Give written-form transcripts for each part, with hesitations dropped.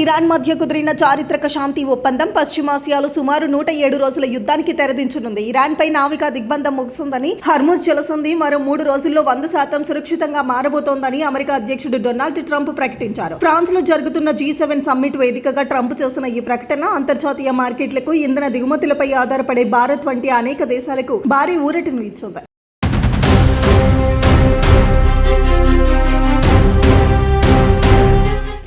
Iran మధ్య కుదిరిన చారిత్రక శాంతి ఒప్పందం పశ్చిమాసియాలో సుమారు 107 రోజుల యుద్ధానికి తెరదించనుంది. ఇరాన్ పై నావికా దిగ్బంధం ముగిసిందని, హర్ముజ్ జలసంధి మరో 3 రోజుల్లో 100% సురక్షితంగా మారబోతోందని అమెరికా అధ్యక్షుడు డొనాల్డ్ ట్రంప్ ప్రకటించారు. ఫ్రాన్స్ లో జరుగుతున్న G7 సమ్మిట్ వేదికగా ట్రంప్ చేసిన ఈ ప్రకటన అంతర్జాతీయ మార్కెట్లకు ఇంధన దిగుమతులపై ఆధారపడే భారత్ వంటి అనేక దేశాలకు భారీ ఊరటను ఇచ్చింది.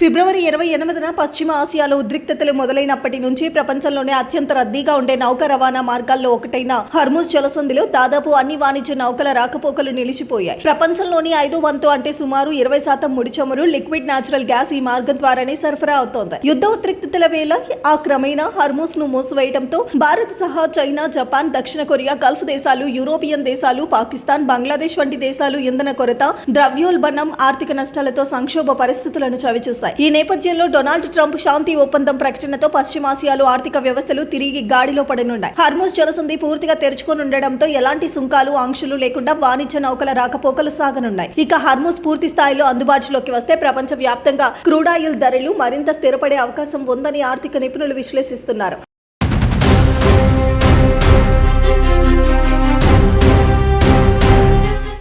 ఫిబ్రవరి 28న పశ్చిమ ఆసియాలో ఉద్రిక్తతలు మొదలైనప్పటి నుంచి ప్రపంచంలోనే అత్యంత రద్దీగా ఉండే నౌక రవాణా మార్గాల్లో ఒకటైన హర్ముజ్ జలసంధిలో దాదాపు అన్ని వాణిజ్య నౌకల రాకపోకలు నిలిచిపోయాయి. ప్రపంచంలోని 5వ వంతు అంటే సుమారు 20% ముడి చమురు, లిక్విడ్ న్యాచురల్ గ్యాస్ ఈ మార్గం ద్వారానే సరఫరా అవుతోంది. యుద్ధ ఉద్రిక్తతల వేళ ఆ క్రమేణా హర్ముజ్ ను మూసివేయడంతో భారత్ సహా చైనా, జపాన్, దక్షిణ కొరియా, గల్ఫ్ దేశాలు, యూరోపియన్ దేశాలు, పాకిస్తాన్, బంగ్లాదేశ్ వంటి దేశాలు ఇంధన కొరత, ద్రవ్యోల్బణం, ఆర్థిక నష్టాలతో సంక్షోభ పరిస్థితులను చవిచూశాయి. ఈ నేపథ్యంలో డొనాల్డ్ ట్రంప్ శాంతి ఒప్పందం ప్రకటనతో పశ్చిమాసియాలో ఆర్థిక వ్యవస్థలు తిరిగి గాడిలో పడనున్నాయి. హర్ముజ్ జలసంధి పూర్తిగా తెరుచుకోనుండడంతో ఎలాంటి సుంకాలు, ఆంక్షలు లేకుండా వాణిజ్య నౌకల రాకపోకలు సాగనున్నాయి. ఇక హర్ముజ్ పూర్తి స్థాయిలో అందుబాటులోకి వస్తే ప్రపంచ వ్యాప్తంగా క్రూడాయిల్ ధరలు మరింత స్థిరపడే అవకాశం ఉందని ఆర్థిక నిపుణులు విశ్లేషిస్తున్నారు.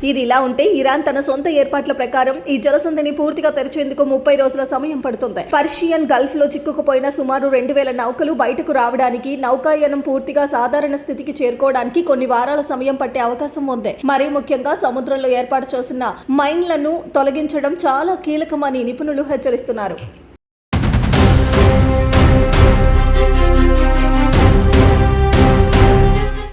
ఇది ఇలా ఉంటే ఇరాన్ తన సొంత ఏర్పాట్ల ప్రకారం ఈ జలసంధిని పూర్తిగా తెరిచేందుకు 30 రోజుల సమయం పడుతుంది. పర్షియన్ గల్ఫ్ లో చిక్కుకుపోయిన సుమారు 2000 నౌకలు బయటకు రావడానికి, నౌకాయానం పూర్తిగా సాధారణ స్థితికి చేరుకోవడానికి కొన్ని వారాల సమయం పట్టే అవకాశం ఉంది. మరీ ముఖ్యంగా సముద్రంలో ఏర్పాటు చేసిన మైన్లను తొలగించడం చాలా కీలకమని నిపుణులు హెచ్చరిస్తున్నారు.